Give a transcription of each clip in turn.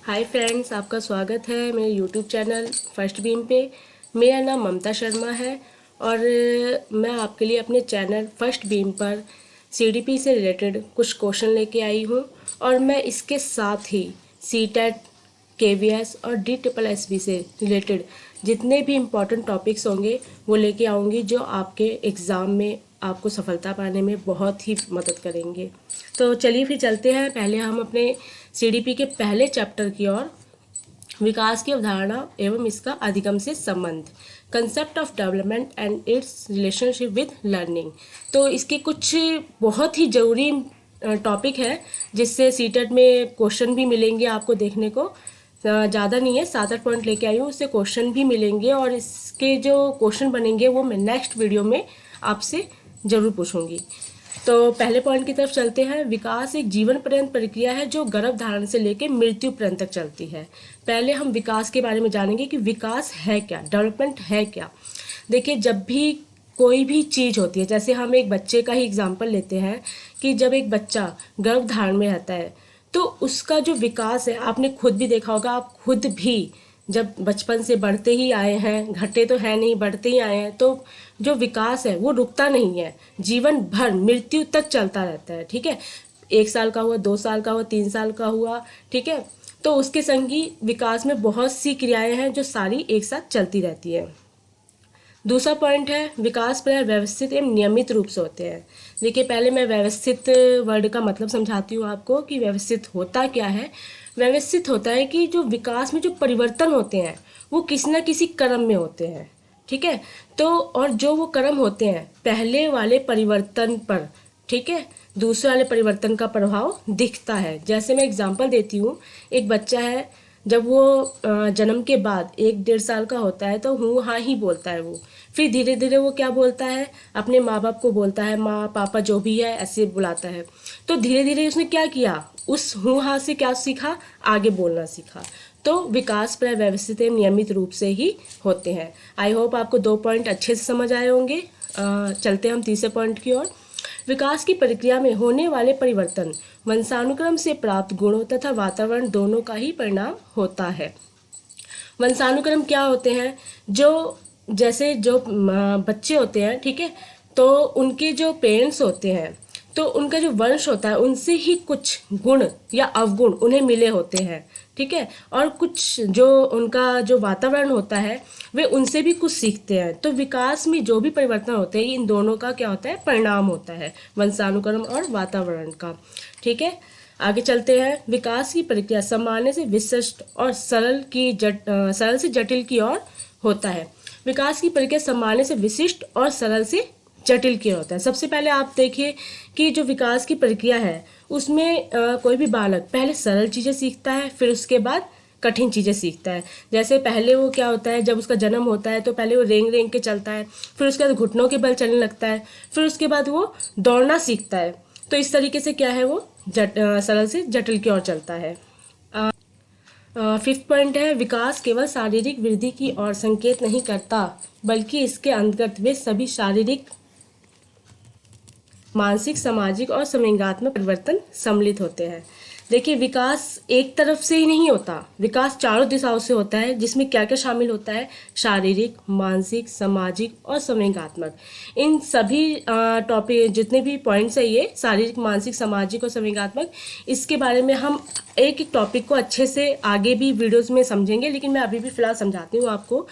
Hi friends, आपका स्वागत है मेरे यूट्यूब चैनल फर्स्ट बीम पे। मेरा नाम ममता शर्मा है और मैं आपके लिए अपने चैनल फर्स्ट बीम पर सीडीपी से रिलेटेड कुछ क्वेश्चन लेके आई हूँ। और मैं इसके साथ ही सीटेट, केवीएस और डी ट्रिपल एस बी से रिलेटेड जितने भी इम्पोर्टेंट टॉपिक्स होंगे वो लेके आऊँगी, जो आपके एग्ज़ाम में आपको सफलता पाने में बहुत ही मदद करेंगे। तो चलिए फिर चलते हैं। पहले हम अपने सीडीपी के पहले चैप्टर की ओर, विकास की अवधारणा एवं इसका अधिगम से संबंध, concept of development and it's relationship with learning. तो इसके कुछ बहुत ही ज़रूरी टॉपिक है जिससे सीटेट में क्वेश्चन भी मिलेंगे आपको देखने को। ज़्यादा नहीं है, 7-8 पॉइंट लेके आई हूँ, उससे क्वेश्चन भी मिलेंगे और इसके जो क्वेश्चन बनेंगे वो मैं नेक्स्ट वीडियो में आपसे ज़रूर पूछूंगी। तो पहले पॉइंट की तरफ चलते हैं। विकास एक जीवन पर्यंत प्रक्रिया है जो गर्भधारण से लेकर मृत्यु पर्यंत तक चलती है। पहले हम विकास के बारे में जानेंगे कि विकास है क्या, डेवलपमेंट है क्या। देखिए, जब भी कोई भी चीज़ होती है, जैसे हम एक बच्चे का ही एग्जाम्पल लेते हैं कि जब एक बच्चा गर्भधारण में रहता है तो उसका जो विकास है, आपने खुद भी देखा होगा, आप खुद भी जब बचपन से बढ़ते ही आए हैं, घटे तो है नहीं, बढ़ते ही आए हैं, तो जो विकास है वो रुकता नहीं है, जीवन भर मृत्यु तक चलता रहता है। ठीक है, 1 साल का हुआ, 2 साल का हुआ, 3 साल का हुआ, ठीक है। तो उसके संगी विकास में बहुत सी क्रियाएं हैं जो सारी एक साथ चलती रहती है। दूसरा पॉइंट है, विकास प्राय व्यवस्थित एवं नियमित रूप से होते हैं। देखिए, पहले मैं व्यवस्थित वर्ड का मतलब समझाती हूँ आपको कि व्यवस्थित होता क्या है। व्यवस्थित होता है कि जो विकास में जो परिवर्तन होते हैं वो किसी न किसी क्रम में होते हैं। ठीक है, तो और जो वो क्रम होते हैं पहले वाले परिवर्तन पर, ठीक है, दूसरे वाले परिवर्तन का प्रभाव दिखता है। जैसे मैं एग्जांपल देती हूँ, एक बच्चा है, जब वो जन्म के बाद 1-1.5 साल का होता है तो हूँ हाँ ही बोलता है वो। फिर धीरे धीरे वो क्या बोलता है, अपने माँ बाप को बोलता है, माँ पापा जो भी है ऐसे बुलाता है। तो धीरे धीरे उसने क्या किया, उस हूँ हाँ से क्या सीखा, आगे बोलना सीखा। तो विकास प्राय व्यवस्थित एवं नियमित रूप से ही होते हैं। आई होप आपको 2 पॉइंट अच्छे से समझ आए होंगे। चलते हम तीसरे पॉइंट की ओर। विकास की प्रक्रिया में होने वाले परिवर्तन वंशानुक्रम से प्राप्त गुणों तथा वातावरण दोनों का ही परिणाम होता है। वंशानुक्रम क्या होते हैं, जो जैसे जो बच्चे होते हैं, ठीक है, तो उनके जो पेरेंट्स होते हैं तो उनका जो वंश होता है उनसे ही कुछ गुण या अवगुण उन्हें मिले होते हैं। ठीक है, और कुछ जो उनका जो वातावरण होता है वे उनसे भी कुछ सीखते हैं। तो विकास में जो भी परिवर्तन होते हैं इन दोनों का क्या होता है, परिणाम होता है, वंशानुक्रम और वातावरण का। ठीक है, आगे चलते हैं। विकास की प्रक्रिया सामान्य से विशिष्ट और सरल से जटिल की ओर होता है। विकास की प्रक्रिया सामान्य से विशिष्ट और सरल से जटिल की ओर होता है। सबसे पहले आप देखिए कि जो विकास की प्रक्रिया है उसमें कोई भी बालक पहले सरल चीज़ें सीखता है, फिर उसके बाद कठिन चीज़ें सीखता है। जैसे पहले वो क्या होता है, जब उसका जन्म होता है तो पहले वो रेंग रेंग के चलता है, फिर उसके बाद घुटनों के बल चलने लगता है, फिर उसके बाद वो दौड़ना सीखता है। तो इस तरीके से क्या है, वो सरल से जटिल की ओर चलता है। फिफ्थ पॉइंट है, विकास केवल शारीरिक वृद्धि की ओर संकेत नहीं करता बल्कि इसके अंतर्गत वे सभी शारीरिक, मानसिक, सामाजिक और संवेगात्मक परिवर्तन सम्मिलित होते हैं। देखिए, विकास एक तरफ से ही नहीं होता, विकास चारों दिशाओं से होता है, जिसमें क्या क्या शामिल होता है, शारीरिक, मानसिक, सामाजिक और संवेगात्मक। इन सभी टॉपिक जितने भी पॉइंट्स है, ये शारीरिक, मानसिक, सामाजिक और संवेगात्मक, इसके बारे में हम एक एक टॉपिक को अच्छे से आगे भी वीडियोस में समझेंगे, लेकिन मैं अभी भी फिलहाल समझाती हूँ आपको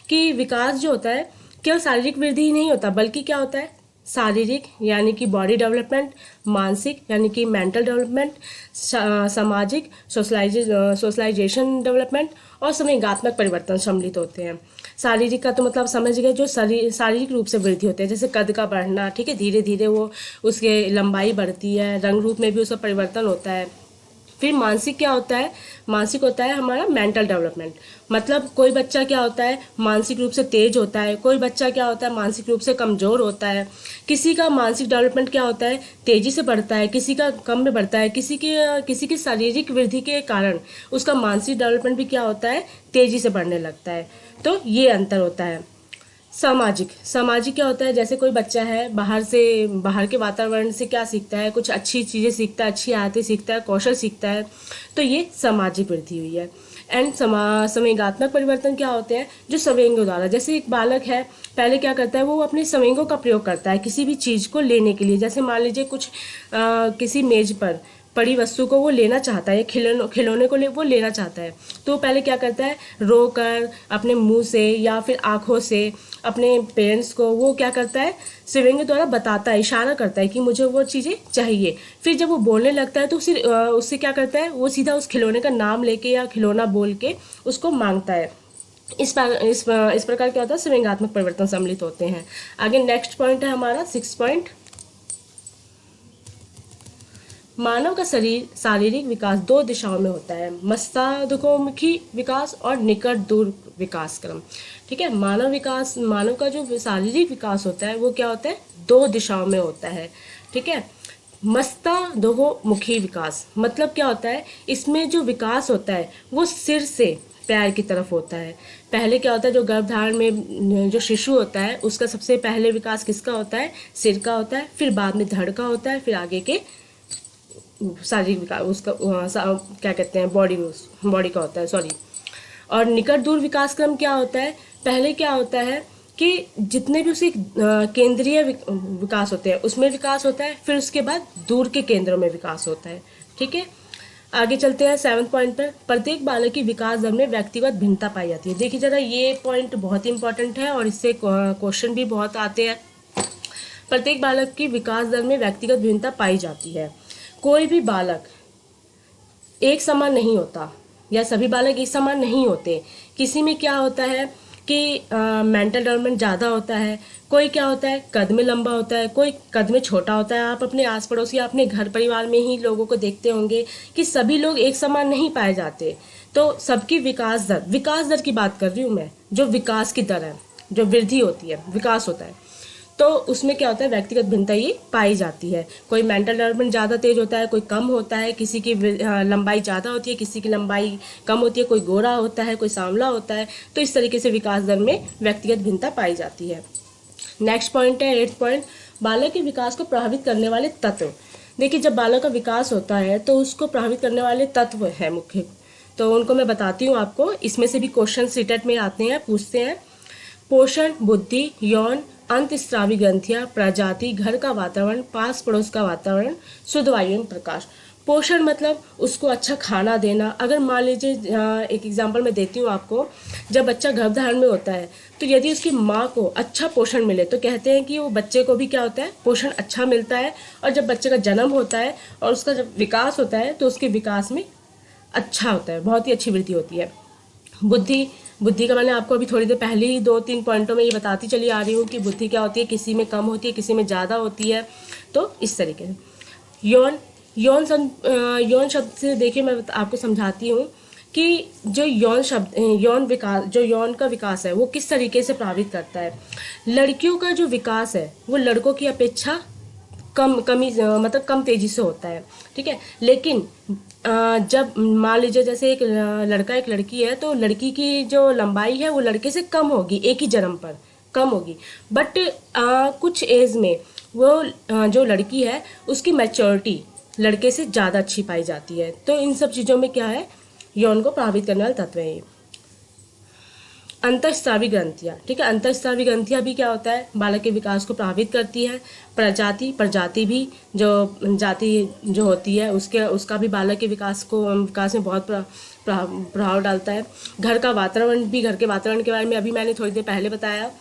कि विकास जो होता है केवल शारीरिक वृद्धि ही नहीं होता, बल्कि क्या होता है, शारीरिक यानी कि बॉडी डेवलपमेंट, मानसिक यानी कि मेंटल डेवलपमेंट, सामाजिक सोशलाइजेशन डेवलपमेंट और संवेगात्मक परिवर्तन सम्मिलित होते हैं। शारीरिक का तो मतलब समझ गए, जो शारीरिक रूप से वृद्धि होते हैं, जैसे कद का बढ़ना, ठीक है, धीरे धीरे वो उसके लंबाई बढ़ती है, रंग रूप में भी उसका परिवर्तन होता है। फिर मानसिक क्या होता है, मानसिक होता है हमारा मेंटल डेवलपमेंट। मतलब कोई बच्चा क्या होता है, मानसिक रूप से तेज होता है, कोई बच्चा क्या होता है, मानसिक रूप से कमजोर होता है। किसी का मानसिक डेवलपमेंट क्या होता है, तेजी से बढ़ता है, किसी का कम में बढ़ता है। किसी की शारीरिक वृद्धि के कारण उसका मानसिक डेवलपमेंट भी क्या होता है, तेजी से बढ़ने लगता है। तो ये अंतर होता है। सामाजिक सामाजिक क्या होता है, जैसे कोई बच्चा है बाहर के वातावरण से क्या सीखता है, कुछ अच्छी चीज़ें सीखता है, अच्छी आदतें सीखता है, कौशल सीखता है, तो ये सामाजिक वृद्धि हुई है। एंड संवेगात्मक परिवर्तन क्या होते हैं, जो संवेगों द्वारा, जैसे एक बालक है पहले क्या करता है, वो अपने संवेगों का प्रयोग करता है किसी भी चीज़ को लेने के लिए। जैसे मान लीजिए कुछ किसी मेज पर पड़ी वस्तु को वो लेना चाहता है, खिलौने को वो लेना चाहता है, तो पहले क्या करता है, रो कर अपने मुंह से या फिर आंखों से अपने पेरेंट्स को वो क्या करता है, स्विंग द्वारा बताता है, इशारा करता है कि मुझे वो चीज़ें चाहिए। फिर जब वो बोलने लगता है तो उससे क्या करता है, वो सीधा उस खिलौने का नाम लेके या खिलौना बोल के उसको मांगता है। इस प्रकार क्या होता है, संवेगात्मक परिवर्तन सम्मिलित होते हैं। आगे नेक्स्ट पॉइंट है हमारा 6 पॉइंट। मानव का शारीरिक विकास 2 दिशाओं में होता है, मस्तिष्कोन्मुखी विकास और निकट दूर विकास क्रम। ठीक है, मानव का जो शारीरिक विकास होता है वो क्या होता है, 2 दिशाओं में होता है। ठीक है, मस्तिष्कोन्मुखी विकास मतलब क्या होता है, इसमें जो विकास होता है वो सिर से पैर की तरफ होता है। पहले क्या होता है, जो गर्भधारण में जो शिशु होता है उसका सबसे पहले विकास किसका होता है, सिर का होता है, फिर बाद में धड़ का होता है, फिर आगे के शारीरिक विकास उसका क्या कहते हैं, बॉडी का होता है, सॉरी। और निकट दूर विकास क्रम क्या होता है, पहले क्या होता है कि जितने भी उसके केंद्रीय विकास होते हैं उसमें विकास होता है, फिर उसके बाद दूर के केंद्रों में विकास होता है। ठीक है, आगे चलते हैं 7 पॉइंट पर। प्रत्येक बालक की विकास दर में व्यक्तिगत भिन्नता पाई जाती है। देखिए जरा, ये पॉइंट बहुत इंपॉर्टेंट है और इससे क्वेश्चन भी बहुत आते हैं। प्रत्येक बालक की विकास दर में व्यक्तिगत भिन्नता पाई जाती है। कोई भी बालक एक समान नहीं होता, या सभी बालक एक समान नहीं होते। किसी में क्या होता है कि मेंटल डेवलपमेंट ज़्यादा होता है, कोई क्या होता है कद में लंबा होता है, कोई कद में छोटा होता है। आप अपने आस पड़ोस या अपने घर परिवार में ही लोगों को देखते होंगे कि सभी लोग एक समान नहीं पाए जाते। तो सबकी विकास दर की बात कर रही हूँ मैं, जो विकास की दर है, जो वृद्धि होती है, विकास होता है, तो उसमें क्या होता है, व्यक्तिगत भिन्नता ये पाई जाती है। कोई मेंटल डेवलपमेंट ज़्यादा तेज होता है, कोई कम होता है, किसी की लंबाई ज़्यादा होती है, किसी की लंबाई कम होती है, कोई गोरा होता है, कोई सांवला होता है। तो इस तरीके से विकास दर में व्यक्तिगत भिन्नता पाई जाती है। नेक्स्ट पॉइंट है 8 पॉइंट, बालक के विकास को प्रभावित करने वाले तत्व। देखिए, जब बालक का विकास होता है तो उसको प्रभावित करने वाले तत्व हैं मुख्य, तो उनको मैं बताती हूँ आपको। इसमें से भी क्वेश्चन सीटेट में आते हैं, पूछते हैं। पोषण, बुद्धि, यौन, अंतःस्रावी ग्रंथियां, प्रजाति, घर का वातावरण, पास पड़ोस का वातावरण, शुद्ध वायु एवं प्रकाश। पोषण मतलब उसको अच्छा खाना देना। अगर मान लीजिए एक एग्जांपल मैं देती हूँ आपको, जब बच्चा गर्भधारण में होता है तो यदि उसकी माँ को अच्छा पोषण मिले तो कहते हैं कि वो बच्चे को भी क्या होता है, पोषण अच्छा मिलता है। और जब बच्चे का जन्म होता है और उसका जब विकास होता है तो उसके विकास में अच्छा होता है, बहुत ही अच्छी वृद्धि होती है। बुद्धि का मैंने आपको अभी थोड़ी देर पहले ही 2-3 पॉइंटों में ये बताती चली आ रही हूँ कि बुद्धि क्या होती है, किसी में कम होती है, किसी में ज़्यादा होती है। तो इस तरीके से यौन शब्द से देखिए, मैं आपको समझाती हूँ कि जो यौन का विकास है वो किस तरीके से प्रभावित करता है। लड़कियों का जो विकास है वो लड़कों की अपेक्षा मतलब कम तेजी से होता है। ठीक है, लेकिन जब मान लीजिए जैसे एक लड़का एक लड़की है, तो लड़की की जो लंबाई है वो लड़के से कम होगी, एक ही जन्म पर कम होगी। बट कुछ एज में वो जो लड़की है उसकी मैच्योरिटी लड़के से ज़्यादा अच्छी पाई जाती है। तो इन सब चीज़ों में क्या है, यौन को प्रभावित करने वाले तत्व है ये। अंतःस्रावी ग्रंथियाँ, ठीक है, अंतःस्रावी ग्रंथियाँ भी क्या होता है, बालक के विकास को प्रभावित करती है। प्रजाति भी जो जाति जो होती है उसका भी बालक के विकास में बहुत प्रभाव डालता है। घर के वातावरण के बारे में अभी मैंने थोड़ी देर पहले बताया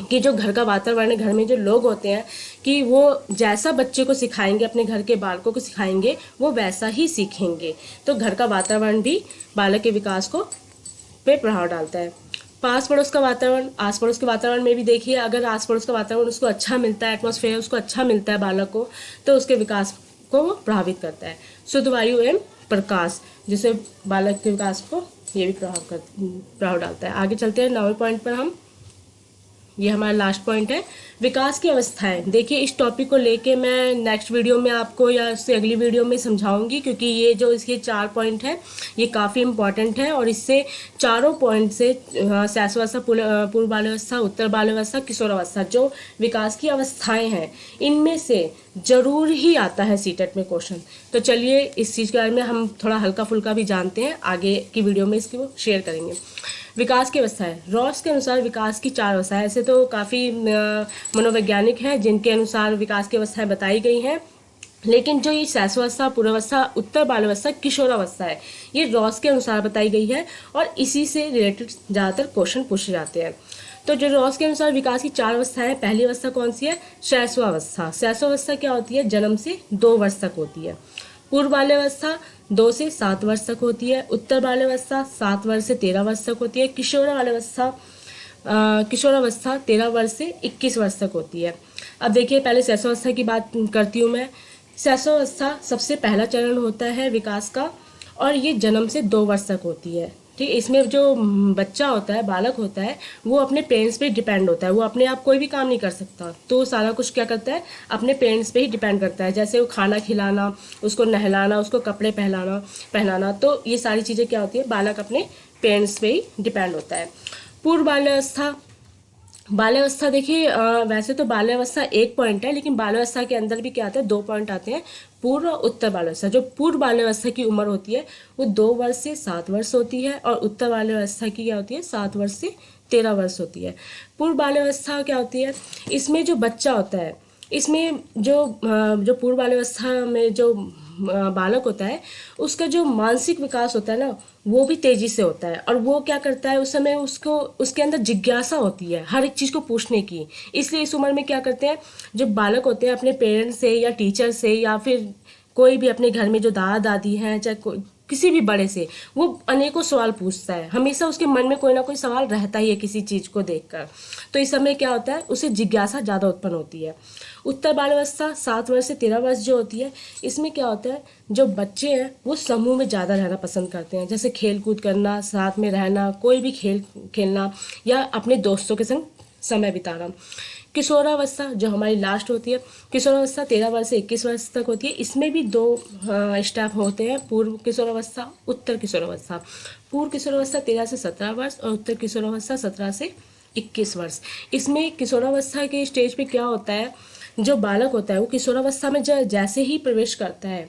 कि जो घर का वातावरण है, घर में जो लोग होते हैं, कि वो जैसा बच्चे को सिखाएंगे, अपने घर के बालकों को सिखाएंगे, वो वैसा ही सीखेंगे। तो घर का वातावरण भी बालक के विकास को पे प्रभाव डालता है। आस पड़ोस के वातावरण में भी देखिए, अगर आस पड़ोस का वातावरण उसको अच्छा मिलता है, एटमॉस्फेयर उसको अच्छा मिलता है बालक को, तो उसके विकास को वो प्रभावित करता है। शुद्ध वायु एवं प्रकाश, जिससे बालक के विकास को ये भी प्रभाव डालता है। आगे चलते हैं 9वें पॉइंट पर हम। ये हमारा लास्ट पॉइंट है, विकास की अवस्थाएं। देखिए इस टॉपिक को लेके मैं नेक्स्ट वीडियो में आपको या उससे अगली वीडियो में समझाऊंगी, क्योंकि ये जो इसके 4 पॉइंट है ये काफ़ी इंपॉर्टेंट है, और इससे चारों पॉइंट से शैशवावस्था, पूर्व बाल्यावस्था, उत्तर बाल्यावस्था, किशोरावस्था, जो विकास की अवस्थाएं हैं, इनमें से जरूर ही आता है सीटेट में क्वेश्चन। तो चलिए इस चीज़ के बारे में हम थोड़ा हल्का फुल्का भी जानते हैं, आगे की वीडियो में इसको शेयर करेंगे। विकास की अवस्थाएं, रॉस के अनुसार विकास की 4 अवस्थाएं। ऐसे तो काफ़ी मनोवैज्ञानिक हैं जिनके अनुसार विकास की अवस्थाएं बताई गई हैं, लेकिन जो ये शैशवावस्था, पूर्वावस्था, उत्तर बाल्यावस्था, किशोरावस्था है, ये रॉस के अनुसार बताई गई है, और इसी से रिलेटेड ज़्यादातर क्वेश्चन पूछे जाते हैं। तो जो रॉस के अनुसार विकास की 4 अवस्थाएं, पहली अवस्था कौन सी है? शैशवावस्था। शैशवावस्था क्या होती है? जन्म से 2 वर्ष तक होती है। पूर्व बाल्यावस्था 2 से 7 वर्ष तक होती है। उत्तर बाल्यावस्था 7 वर्ष से 13 वर्ष तक होती है। किशोरावस्था 13 वर्ष से 21 वर्ष तक होती है। अब देखिए पहले शैशवावस्था की बात करती हूँ मैं। शैशवावस्था सबसे पहला चरण होता है विकास का, और ये जन्म से 2 वर्ष तक होती है। ठीक, इसमें जो बच्चा होता है, बालक होता है, वो अपने पेरेंट्स पे डिपेंड होता है। वो अपने आप कोई भी काम नहीं कर सकता, तो सारा कुछ क्या करता है? अपने पेरेंट्स पे ही डिपेंड करता है। जैसे वो खाना खिलाना, उसको नहलाना, उसको कपड़े पहनाना, तो ये सारी चीज़ें क्या होती है? बालक अपने पेरेंट्स पे ही डिपेंड होता है। पूर्व बाल्यावस्था, बाल्यावस्था देखिए वैसे तो बाल्यावस्था एक पॉइंट है, लेकिन बाल्यावस्था के अंदर भी क्या आता है? 2 पॉइंट आते हैं, पूर्व और उत्तर बाल्यावस्था। जो पूर्व बाल्यावस्था की उम्र होती है वो 2 वर्ष से 7 वर्ष होती है, और उत्तर बाल्यावस्था की क्या होती है? 7 वर्ष से 13 वर्ष होती है। पूर्व बाल्यावस्था क्या होती है? इसमें जो बच्चा होता है, इसमें जो पूर्व बाल्यावस्था में जो बालक होता है, उसका जो मानसिक विकास होता है ना, वो भी तेजी से होता है। और वो क्या करता है? उस समय उसको, उसके अंदर जिज्ञासा होती है हर एक चीज़ को पूछने की। इसलिए इस उम्र में क्या करते हैं, जो बालक होते हैं, अपने पेरेंट्स से या टीचर से, या फिर कोई भी अपने घर में जो दादा दादी हैं, चाहे किसी भी बड़े से, वो अनेकों सवाल पूछता है। हमेशा उसके मन में कोई ना कोई सवाल रहता ही है किसी चीज़ को देखकर। तो इस समय क्या होता है? उसे जिज्ञासा ज़्यादा उत्पन्न होती है। उत्तर बाल्यावस्था 7 वर्ष से 13 वर्ष जो होती है, इसमें क्या होता है? जो बच्चे हैं वो समूह में ज़्यादा रहना पसंद करते हैं, जैसे खेल कूद करना, साथ में रहना, कोई भी खेल खेलना, या अपने दोस्तों के संग समय बिताना। किशोरावस्था जो हमारी लास्ट होती है, किशोरावस्था 13 वर्ष से 21 वर्ष तक होती है। इसमें भी 2 स्टेप होते हैं, पूर्व किशोरावस्था, उत्तर किशोरावस्था। पूर्व किशोरावस्था 13 से 17 वर्ष, और उत्तर किशोरावस्था 17 से 21 वर्ष। इसमें किशोरावस्था के स्टेज पे क्या होता है? जो बालक होता है वो किशोरावस्था में जैसे ही प्रवेश करता है,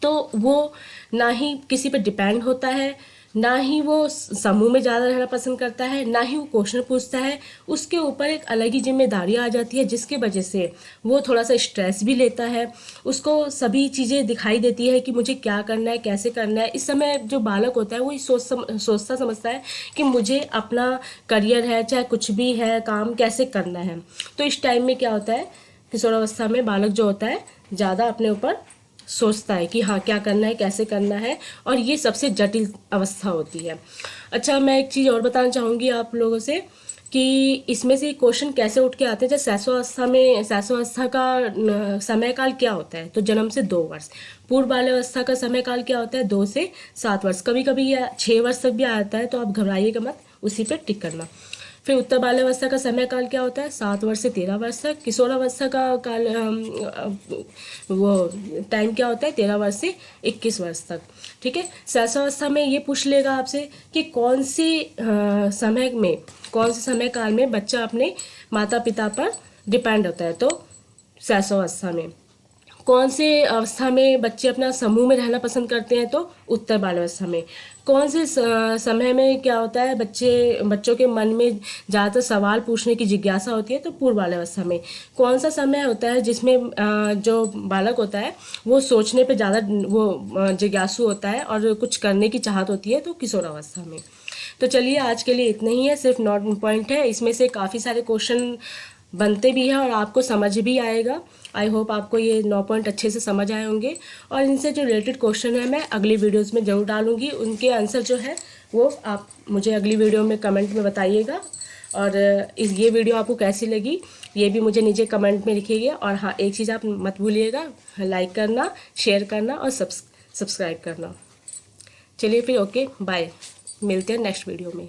तो वो ना ही किसी पे डिपेंड होता है, ना ही वो समूह में ज़्यादा रहना पसंद करता है, ना ही वो क्वेश्चन पूछता है। उसके ऊपर एक अलग ही जिम्मेदारी आ जाती है, जिसकी वजह से वो थोड़ा सा स्ट्रेस भी लेता है। उसको सभी चीज़ें दिखाई देती है कि मुझे क्या करना है, कैसे करना है। इस समय जो बालक होता है वो सोचता समझता है कि मुझे अपना करियर है, चाहे कुछ भी है, काम कैसे करना है। तो इस टाइम में क्या होता है? किशोरावस्था में बालक जो होता है ज़्यादा अपने ऊपर सोचता है कि हाँ क्या करना है, कैसे करना है, और ये सबसे जटिल अवस्था होती है। अच्छा, मैं एक चीज़ और बताना चाहूँगी आप लोगों से कि इसमें से क्वेश्चन कैसे उठ के आते हैं। जैसे शैशवावस्था में, शैशवावस्था का समय काल क्या होता है? तो जन्म से 2 वर्ष। पूर्व बाल्यावस्था का समय काल क्या होता है? 2 से 7 वर्ष। कभी कभी यह 6 वर्ष तक भी आता है, तो आप घबराइएगा मत, उसी पर टिक करना। फिर उत्तर बाल्यावस्था का समय काल क्या होता है? 7 वर्ष से 13 वर्ष तक। किशोरावस्था का काल वो टाइम क्या होता है? 13 वर्ष से 21 वर्ष तक। ठीक है। शैशवावस्था में ये पूछ लेगा आपसे कि कौन से समय काल में बच्चा अपने माता पिता पर डिपेंड होता है। तो शैशवावस्था में। कौन से अवस्था में बच्चे अपना समूह में रहना पसंद करते हैं? तो उत्तर बाल्यावस्था में। कौन से समय में क्या होता है? बच्चों के मन में ज़्यादातर सवाल पूछने की जिज्ञासा होती है? तो पूर्व बाल्यावस्था में। कौन सा समय होता है जिसमें जो बालक होता है वो सोचने पे ज़्यादा जिज्ञासु होता है और कुछ करने की चाहत होती है? तो किशोरावस्था में। तो चलिए आज के लिए इतना ही है, सिर्फ 9 पॉइंट है। इसमें से काफ़ी सारे क्वेश्चन बनते भी हैं और आपको समझ भी आएगा। आई होप आपको ये 9 पॉइंट अच्छे से समझ आए होंगे, और इनसे जो रिलेटेड क्वेश्चन है मैं अगली वीडियोस में ज़रूर डालूंगी। उनके आंसर जो है वो आप मुझे अगली वीडियो में कमेंट में बताइएगा। और ये वीडियो आपको कैसी लगी ये भी मुझे नीचे कमेंट में लिखिएगा। और हाँ, एक चीज़ आप मत भूलिएगा, लाइक करना, शेयर करना और सब्सक्राइब करना। चलिए फिर, ओके बाय, मिलते हैं नेक्स्ट वीडियो में।